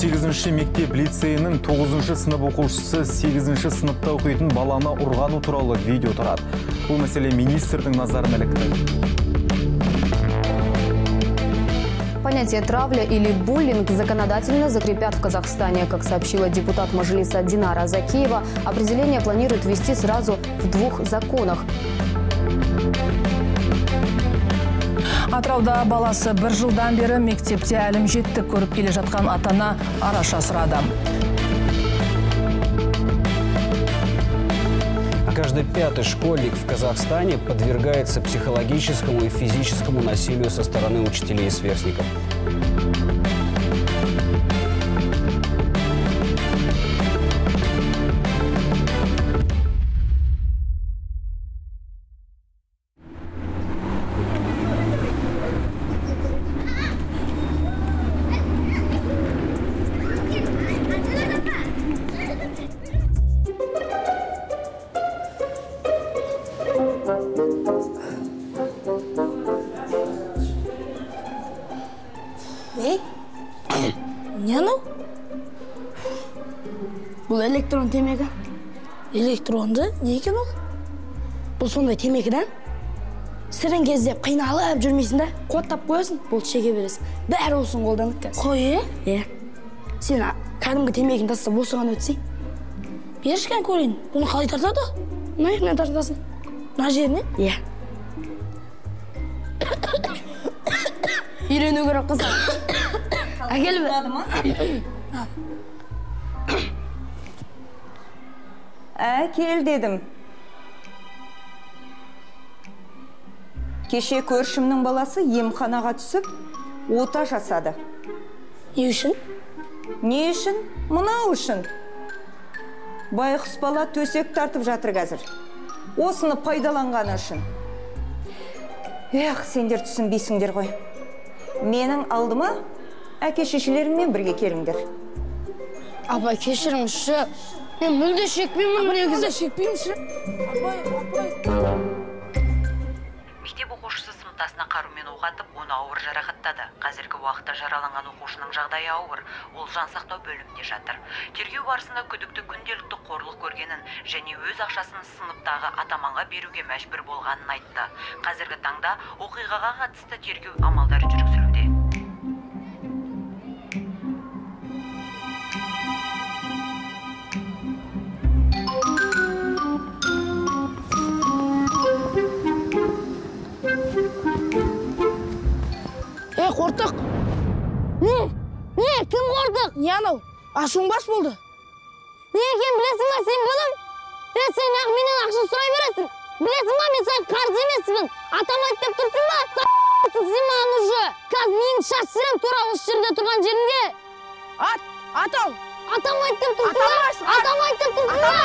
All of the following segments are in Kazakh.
18-ші мектеп лицейінің 9-ші сынып оқушысы 8-ші сыныпта оқитын баланы ұрғаны туралы видео тарады. Бұл мәселе министрдің назарына ілікті. Понятие «травля» или «буллинг» законодательно закрепят в Казахстане. Как сообщила депутат Мажилиса Динара Закиева, определение планируют ввести сразу в 2 законах. Атырауда баласы 1 жылдан бері мектепте әлім жетті көріп келе жатқан атана араша сұрады. Каждый 5-й школьник в Казахстане подвергается психологическому и физическому насилию со стороны учителей и сверстников. Не анау? Бұл электрон темекі. Электронды? Не екен ол? Бұл сондай темекіден сірін кездеп қиналып жүрмейсің да, қоттап қоясың, бұл шеге бересің. Бәрі олсын қолдан өткіз. Қой, Сен кәдімгі темекін тастап осыған өтсей. Берішкен көрейін. Бұны қалай тартады? Мына екінен тартасың. Мына жеріне? Үйрену керек қыздар. Әкеліп. Әкел дедім. Кеше көршімнің баласы емханаға түсіп, ота жасады. Не үшін? Не үшін? Мынау үшін. Байғұс бала төсек тартып жатыр қазір. Осыны пайдаланғаны үшін. Сендер түсінбейсіңдер ғой. Менің алдыма әке-шешелеріңмен бірге келіңдер. Апай, кешіріңізші. Мен мүлде шекпеймін, Мүлде шекпеймінші. Мектеп оқушысы сыныптасына қарумен оқ атып, оны ауыр жарақаттады. Қазіргі уақытта жараланған оқушының жағдайы ауыр. Ол жан сақтау бөлімінде жатыр. Тергеу барысында күдікті күнделікті қорлық көргенін және өз ақшасын сыныптағы атаманға беруге мәжбүр болғанын айтты. Қазіргі таңда оқиғаға қатысты тергеу амалдары жүргізілуде. Қортық. Не? Кім қортық? Не анау? Ашуың бас болды. Не екен білесің ба сен бұның? Сен менен ақша сұрай бересің. Білесің ба, мен саған қарыз емеспін. Атам айтып тұрсың ба? Сен маған уже. Қазір менің шаш сірем тура осы жерде тұрған жерінде. Атам. Атам айтып тұрсың ба? Атам айтып тұрсың ба?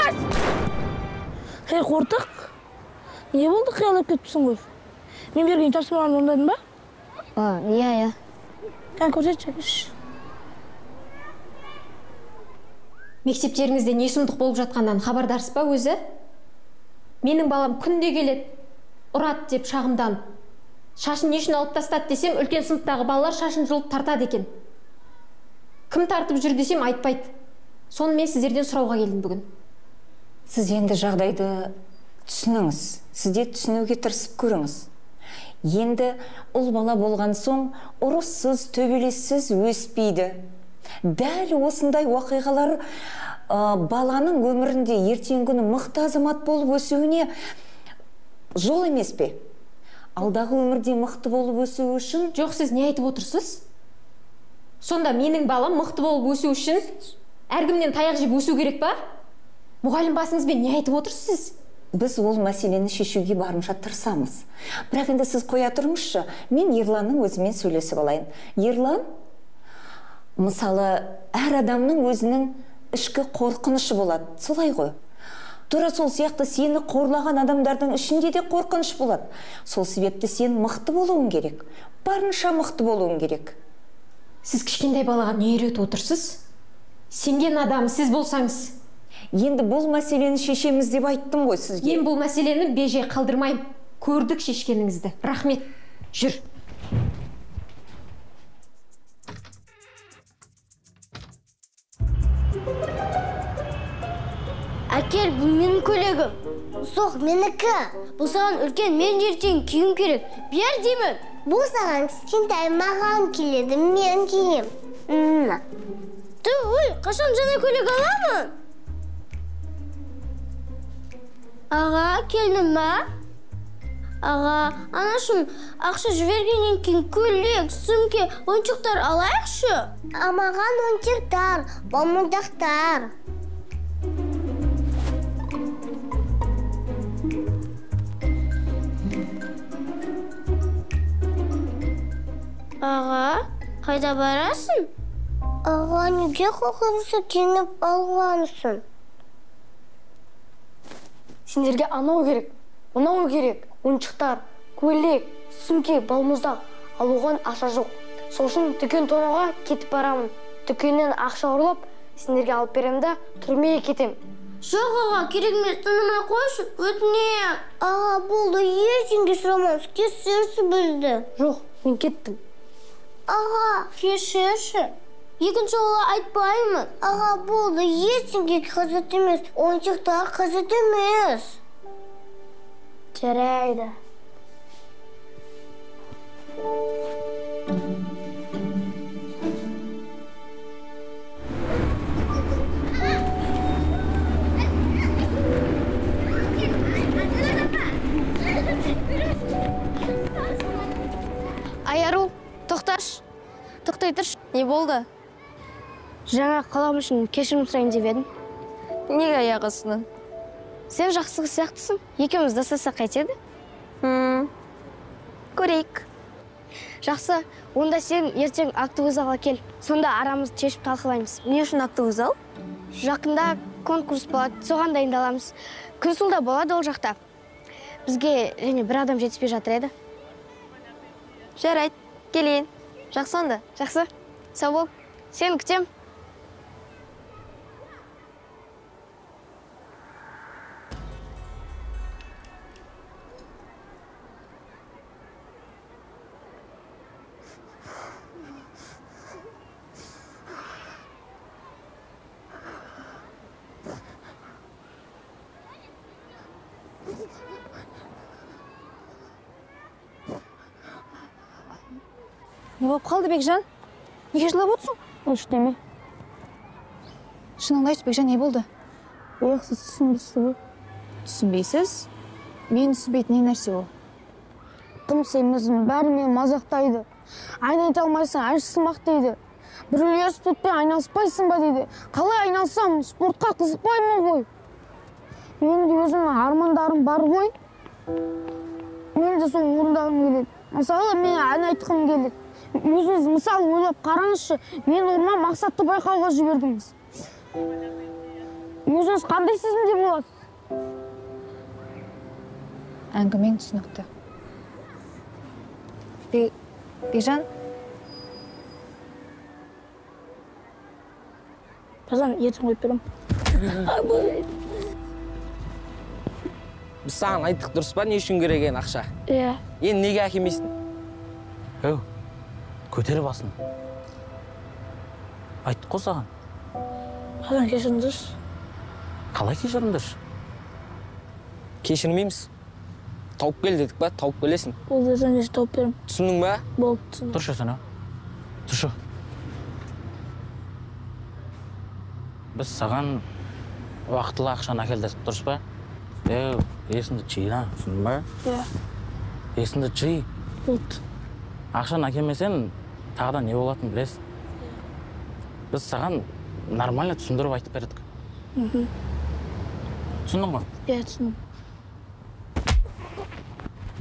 Қортық. Не болды, қиялап кетіпсің ғой? Мен берген тапсырманы орындадың ба? Иә. Көрсетші. Мектептеріңізде не сұмдық болып жатқаннан хабардарсыз ба өзі? Менің балам күнде келеді, ұрады деп шағымданып. Шашын не үшін алып тастады десем, үлкен сыныптағы балалар шашын жұлып тартады екен. Кім тартып жүр десем, айтпайды. Соны мен сіздерден сұрауға келдім бүгін. Сіз енді жағдайды түсініңіз. Сізде түсінуге тырысып көріңіз. Енді ұл бала болған соң ұрыссыз, төбелессіз өспейді. Дәл осындай уақиғалар баланың өмірінде ертеңгі күні мықты азамат болып өсуіне жол емес пе? Алдағы өмірде мықты болып өсу үшін... Жоқ, сіз не айтып отырсыз? Сонда менің балам мықты болып өсу үшін әркімнен таяқ жеп өсу керек па? Мұғалім басыңызбен не айтып отырсыз? Біз ол мәселені шешуге барынша тырысамыз. Бірақ енді сіз қоя тұрыңызшы, мен Ерланның өзімен сөйлесіп алайын. Ерлан, мысалы, әр адамның өзінің ішкі қорқынышы болады. Солай ғой. Тура сол сияқты сені қорлаған адамдардың ішінде де қорқыныш болады. Сол себепті сен мықты болуың керек. Барынша мықты болуың керек. Сіз кішкентай балаға не үйретіп отырсыз? Сенген адам сіз болсаңыз. Енді бұл мәселені шешеміз деп айттым ғой сізге. Мен бұл мәселені беже қалдырмайым. Көрдік шешкеніңізді. Рахмет. Жүр. бұл менің көйлегім. Соқ, менікі. Бұл саған үлкен, мен ертең киім керек. Бер деймін. Бұл саған кішкентай, маған келеді, мен кием. Ой, қашан жаңа көйлек аламын? Аға, келдің ма? Аға, анашым, ақша жібергеннен кейін көйлек, сөмке, ойыншықтар алайықшы? Маған ойыншықтар, балмұздақтар. Аға, қайда барасың? Аға, неге қоқырысы кеніп алғансың? Сендерге анау керек, мынау керек. Ойыншықтар, көйлек, сөмке, балмұздақ. Ал оған ақша жоқ. Сосын дүкен тонауға кетіп барамын. Дүкеннен ақша ұрлап, сендерге алып беремін да түрмеге кетем. Жоқ аға, керек емес, тынымай қойшы, өтінем. Аға, болды, ешкімге сұрамаңыз, кешірші бізді. Жоқ, мен кеттім. Аға, кешірші. Екінші ола айтпаймын. Аға, болды, ешкімге қызыт емес, ойыншықтар қызыт емес. Жарайды. Айару, тоқташ. Тоқтай тұрш. Не болды? Жаңа қалам үшін кешірім сұрайын деп едім. Неге аяқ астынан? Сен жақсығы сияқтысың. Екеуміз достасақ қайтеді? Көрейік. Жақсы, онда сен ертең актовый кел. Сонда арамызды шешіп талқылаймыз. Не үшін актовый зал? Жақында конкурс болады, соған дайындаламыз. Күнсұлда болады ол жақта. Бізге және бір адам жетіспей жатыр еді. Жарайды, келейін. Жақсы онда? Жақсы, сау бол. Сені күтем. Не болып қалды, Бекжан? Неге жылап отырсың? Ештеме. Шыныңды айтшы, Бекжан, не болды? Сіз түсінбейсіз ғой. Түсінбейсіз? Мен түсінбейтін не нәрсе ол? Тым семізін бәрі мені мазақтайды. Айналыта алмайсың, айшысымақ дейді. Біреулер спортпен айналыспайсың ба дейді. Қалай айналсам, спортқа қызықпаймын ғой. Менің де өзімнің армандарым бар ғой. Мен де соны орындағым келеді. Мысалы, мен ән айтқым келеді. Өзіңіз мысал ойлап қараңызшы, мен орнына мақсатты байқауға жібердіңіз. Өзіңіз қандай сезімде боласыз? Әңгімең түсінікті. Бекжан? Қазан, ертең қойып берем. Біз саған айттық дұрыс па, не үшін керек екен ақша? Иә. Енді неге әкемейсің? Өу, көтері басын. Айттық қой саған. Қазан, кешіріңдірші. Қалай кешіріңдірші? Кешірмейміз. Тауып кел дедік па, тауып келесің. Ол десен еш тауып берем. Түсіндің ба? Болып, түсіндім. Тұршы сана. Тұршы. Біз саған уақытылы ақшаны әкелдік, дұрыс па? Есіңді жиына, түсіндің ба? Иә. Есіңді жи. Болды. Ақшаны әкелмесен, тағда не болатынын білесің. Біз саған нормально түсіндіріп айтып бердік. Түсіндің ғой? Иә, түсіндім.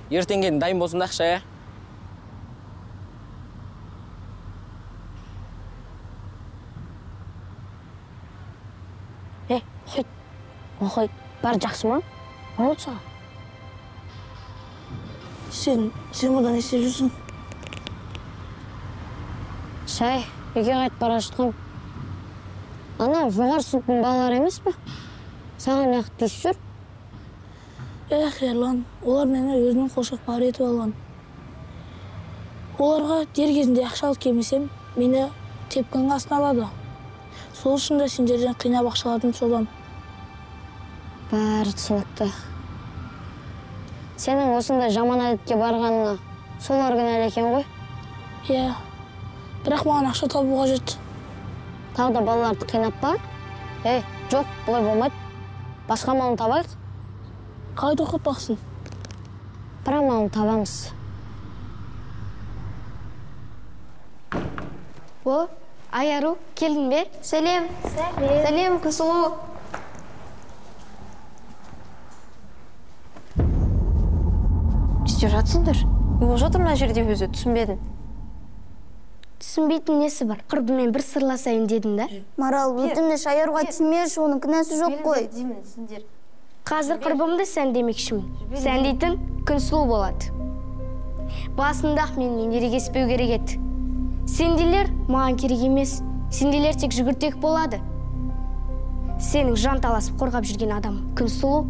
Ертеңген дайын болсын ақша, я? Қойт. Қойт. Бар жақсы ма? Не болды саған? Сен мұнда не істеп жүрсің? Шай, үйге қайтып бара жатқам. Ана жоғары сыныптың балалары емес пе? Саған неғып тиісіп жүр? Ерлан, олар мені өзінің қоршап бар етіп алған. Оларға дер кезінде ақша алып келмесем, мені тепкінің астына алады. Сол үшін де сендерден қинап ақша аладым содан. Бәрі түсінікті. Сенің осындай жаман әдетке барғаныңа солар кінәлі екен ғой? Иә, бірақ маған ақша табу қажет. Тағы да балаларды қинап па? Жоқ, бұлай болмайды. Басқа малын табайық. Қайда оқытпақсың? Бірақ малын табамыз. Айару, келдің бе? Сәлем. Сәлем, Күсұлу. Не істеп жатсыңдар? Не болып жатыр мына жерде өзі, түсінбедім. Түсінбейтін несі бар? Құрбымен бір сырласайын дедім да. Марал, өтініш Айаруға тимеш, оның кінәсі жоқ қой. Қазір құрбымды сәндемекшімін. Сәндейтін Күнсұлу болады. Басында-ақ менімен ерегеспеу керек еді. Сенделер маған керек емес. Сенделер тек жүгіртек болады. Сенің жан таласып қорғап жүрген адам Күнсұлу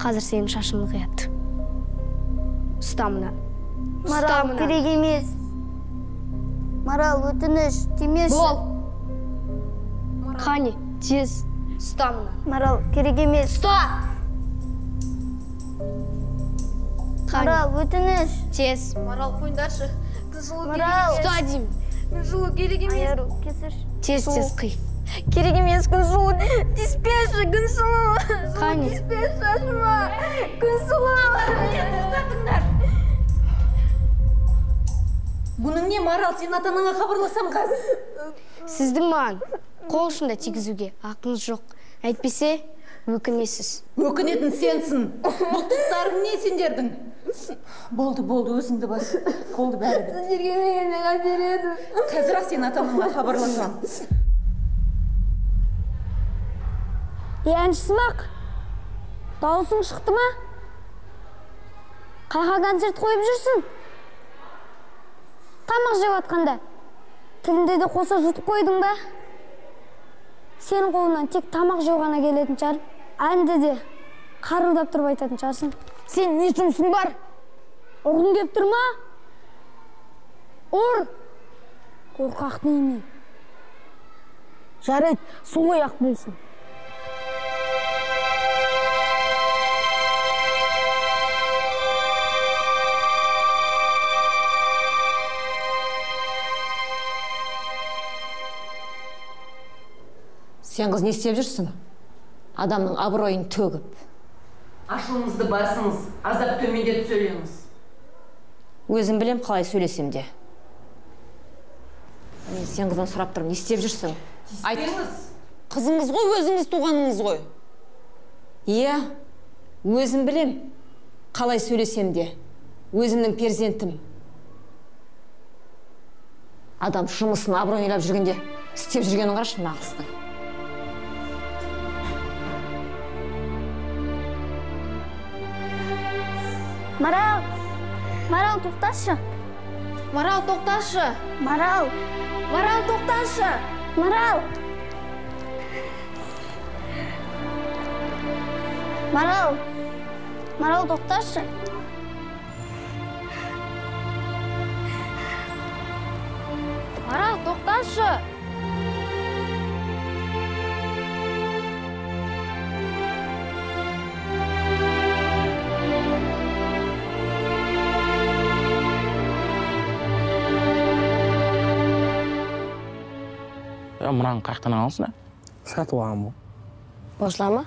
қазір сенің шашыңды қияды. Ұстамына. Марал, керек емес. Марал, өтініш, тимеш. Бол. Қане, тез. Ұстамына. Марал, керек емес. Ұста! Марал, өтініш. Тез. Марал, қойындаршы. Марал. Ұста деймін. Күнсұлу, керек емес. Айару, кесір. Тез қи. Керек емес, Күнсұлу. Тиспеші, Күнсұлу. Қане. Тиспеші, шашыма. Күнсұлу. Бұның не, Марал, сен ата-анаңа хабарласам қазір. Сіздің маған қол ұшында тигізуге ақыңыз жоқ. Әйтпесе, өкінесіз. Өкінетін сенсің. Бұқтықтарың не сендердің? Болды, өзіңді бас. Болды бәрі бітті. Сіздерге мені қайтер едім. Қазір-ақ сен ата-анаңа хабарласам. Әншісімақ, дауысың шықты ма? Қайға концерт қойып жүрсің? Тамақ жеп атқанда, тілінде де қоса жұтып қойдың ба? Сенің қолынан тек тамақ жеу ғана келетін шығар. Әнді де қарылдап тұрып айтатын шығарсың. Сен не жұмысың бар? Ұрғың кеп тұр ма? Ұр! Қорқақ неме. Жарайды, солай ақ болсын. Сен қыз не істеп жүрсің? Адамның абыройын төгіп. Ашуыңызды басыңыз, азап төмендетіп сөйлеңіз. Өзім білем қалай сөйлесем де. Мен сен қыздан сұрап тұрмын, не істеп жүрсің? Тиіспеңіз. Қызыңыз ғой, өзіңіз туғаныңыз ғой. Иә, өзім білем қалай сөйлесем де. Өзімнің перзентім. Адам жұмысын абыройын ойлап жүргенде, істеп жүргенін қарашы мағыстың. Марал, тоқташы. Марал, тоқташы. Марал, тоқташы. Марал, тоқташы. Марал, тоқташы. Мынаның қаяқтан алсың, Сатып алған бұл. Осылар ма?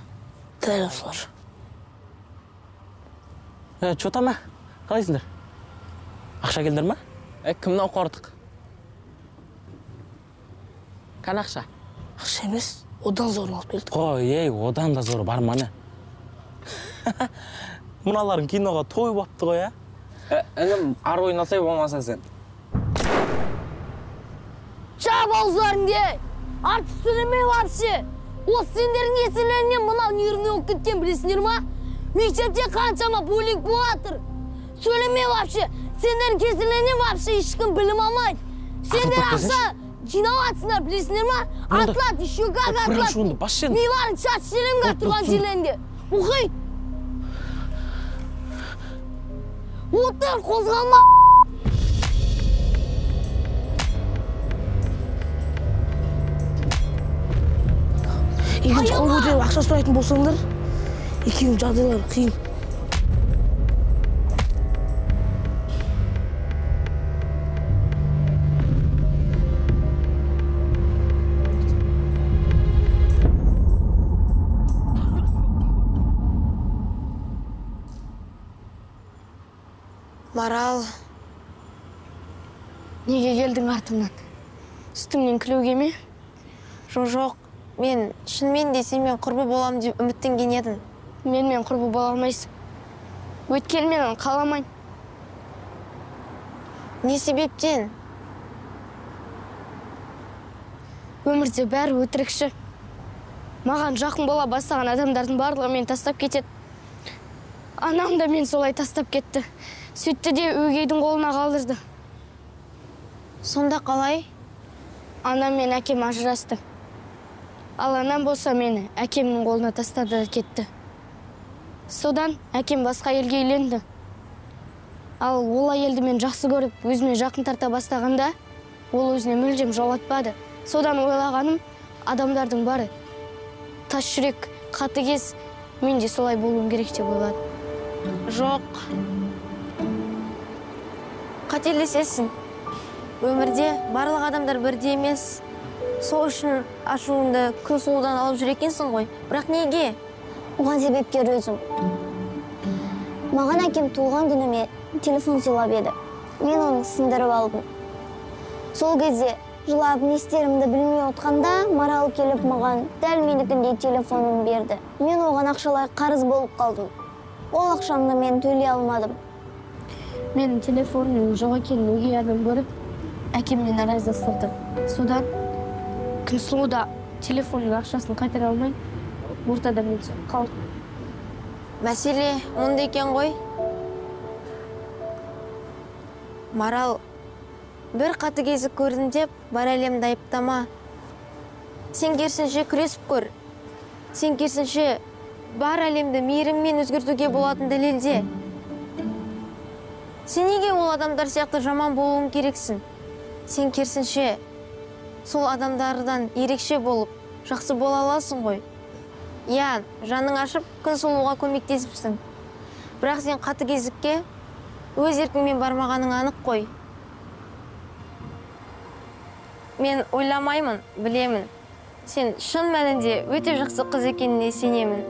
Дәл осылар. Чота ма? Қалайсыңдар? Ақша келдір ма? Кімнен қордық? Қан ақша? Ақша емес, одан зор алып келді. Қой, одан да зор бар маны. Мұналарын киноға той бапты ғой, Інім, ар ойнасай болмаса сен. Шап аузларыңды! Артық сөйлемей вообще! Осы сендердің есерлерінен мынау нервный болып кеткен білесіңдер ма? Мектепте қаншама буллинг болатыр. Сөйлемей вообще! Сендердің кесірлерінен вообще ешкім білім алмайды. Сендер ақша жинап атсыңдар білесіңдер ма? Атлат, еще как атлат! Миларын шаш жеремге тұрған жерлерінде. Мұхит! Отыр, қозғалма! Екінші қол көтеріп ақша сұрайтын болсаңдар, Екеуінің жағдайлары қиын. Марал, неге келдің артымнан? Үстіңнен күлуге ме? Жоқ, мен шынымен де сенмен құрбы болам деп үміттенген едім. Менімен құрбы бола алмайсың. Өйткені мен қаламайын. Не себептен? Өмірде бәрі өтірікші. Маған жақын бола бастаған адамдардың барлығы мені тастап кетеді. Анам да мен солай тастап кетті. Сөйтті де өгейдің қолына қалдырды. Сонда қалай? Анам мен әкем ажырасты. Ал анам болса мені әкемнің қолына тастады да кетті. Содан әкем басқа елге үйленді. Ал ол әйелді мен жақсы көріп, өзіме жақын тарта бастағанда, ол өзіне мүлдем жолатпады. Содан ойлағаным, адамдардың бары тас жүрек, қатыгез, мен де солай болуым керек деп ойладым. Жоқ. Қателесесің. Өмірде барлық адамдар бірдей емес. Сол үшін ашуыңды күн сұлудан алып жүр екенсің ғой. Бірақ неге? Оған себепкер өзім. Маған әкем туылған күніме телефон сыйлап еді. Мен оны сындырып алдым. Сол кезде жылап не істерімді білмей отқанда, Марал келіп маған дәл менікіндей телефонын берді. Мен оған ақшалай қарыз болып қалдым. Ол ақшамды мен төлей алмадым. Менің телефонымның жоқ екенін өгей адам көріп, әкеммен араздастырды. Содан Күнсұлуда телефонның ақшасын қайтара алмай, ортада мен қалдым. Мәселе мұнда екен ғой. Марал, бір қатыгездік көрдім деп, бар әлемді айыптама. Сен керісінше күресіп көр. Сен керісінше бар әлемді мейіріммен өзгертуге болатын дәлелде. Сен неге ол адамдар сияқты жаман болуың керексің? Сен керісінше сол адамдардан ерекше болып, жақсы бола аласың ғой. Иә, жаның ашып, Күнсұлуға көмектесіпсің. Бірақ сен қатыгездікке өз еркіңмен бармағаның анық қой. Мен ойламаймын, білемін. Сен шын мәнінде өте жақсы қыз екеніне сенемін.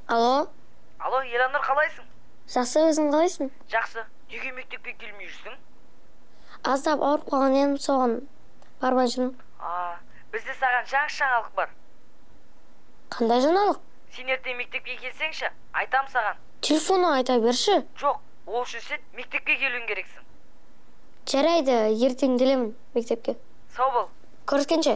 Алло, Еранар, қалайсың? Жақсы, өзің қалайсың? Жақсы. Неге мектепке келмей жүрсің? Аздап ауырып қалған едім, соған бармай жүрмін. Бізде саған жаңалық бар. Қандай жаңалық? Сен ертең мектепке келсеңші, айтам саған. Телефоныңа айта берші. Жоқ, ол үшін сен мектепке келуің керексің. Жарайды, ертең келемін мектепке. Сау бол. Көріскенше.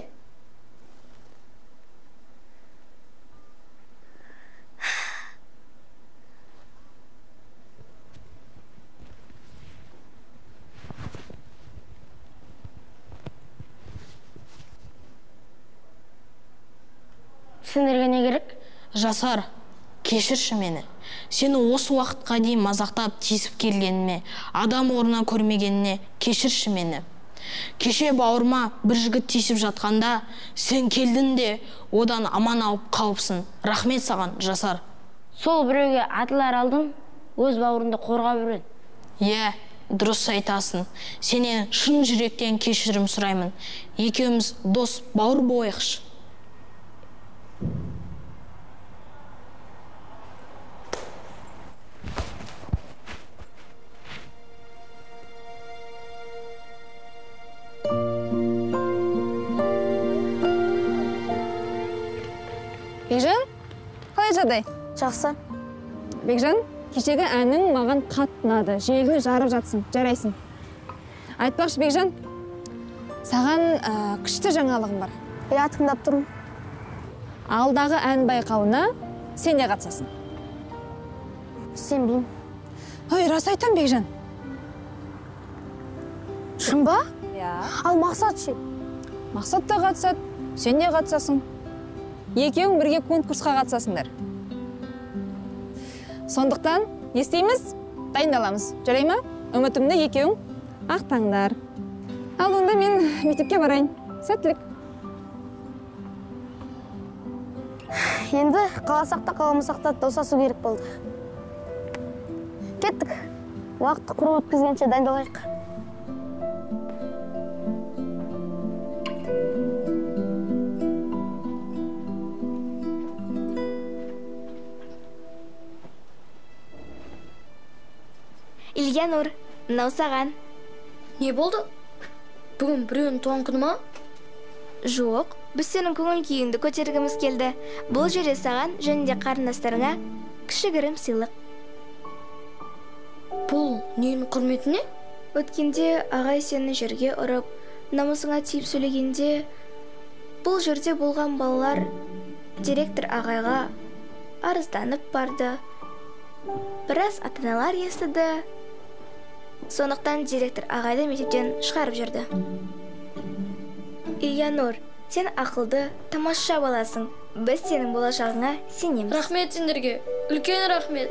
Сендерге не керек? Жасар, кешірші мені. Сені осы уақытқа дейін мазақтап тиісіп келгеніме, адам орнынан көрмегеніне кешірші мені. Кеше бауырма бір жігіт тиісіп жатқанда, сен келдің де одан аман алып қалыпсың. Рахмет саған, Жасар. Сол біреуге атылар алдың, өз бауырыңды қорғап жүрген. Иә, дұрыс айтасың. Сенен шын жүректен кешірім сұраймын. Екеуміз дос, бауыр болайықшы. Бекжан, қалай жағдай? Жақсы. Бекжан, кешегі әнің маған қатты ұнады. Желіні жарып жатсың, жарайсың. Айтпақшы, Бекжан, саған күшті жаңалығым бар. Я тыңдап тұрмын. Алдағы ән байқауына сен де қатысасың. Сенбеймін. Ой, рас айтам, Бекжан. Шын ба? Иә. Ал Мақсат ше? Мақсат та қатысады, сен де қатысасың. Екеуің бірге конкурсқа қатысасыңдар. Сондықтан, не істейміз? Дайындаламыз. Жарай ма? Үмітімді екеуің ақтаңдар. Ал онда мен мектепке барайын. Сәттілік. Енді қаласақ та қаламасақ та досасу керек болды. Кеттік. Уақытты құрып өткізгенше дайындалайық. Ильянур, мынау саған. Не болды? Бүгін біреудің туған күні ма? Жоқ, біз сенің көңіл күйіңді көтергіміз келді. Бұл жерде саған және де қарындастарыңа кішігірім сыйлық. Бұл ненің құрметіне? Өткенде ағай сені жерге ұрып, намысыңа тиіп сөйлегенде, бұл жерде болған балалар директор ағайға арызданып барды. Біраз ата-аналар естіді. Сондықтан директор ағайды мектептен шығарып жүрді. Ильянур, сен ақылды, тамаша баласың. Біз сенің болашағыңа сенеміз. Рахмет сендерге, үлкен рахмет.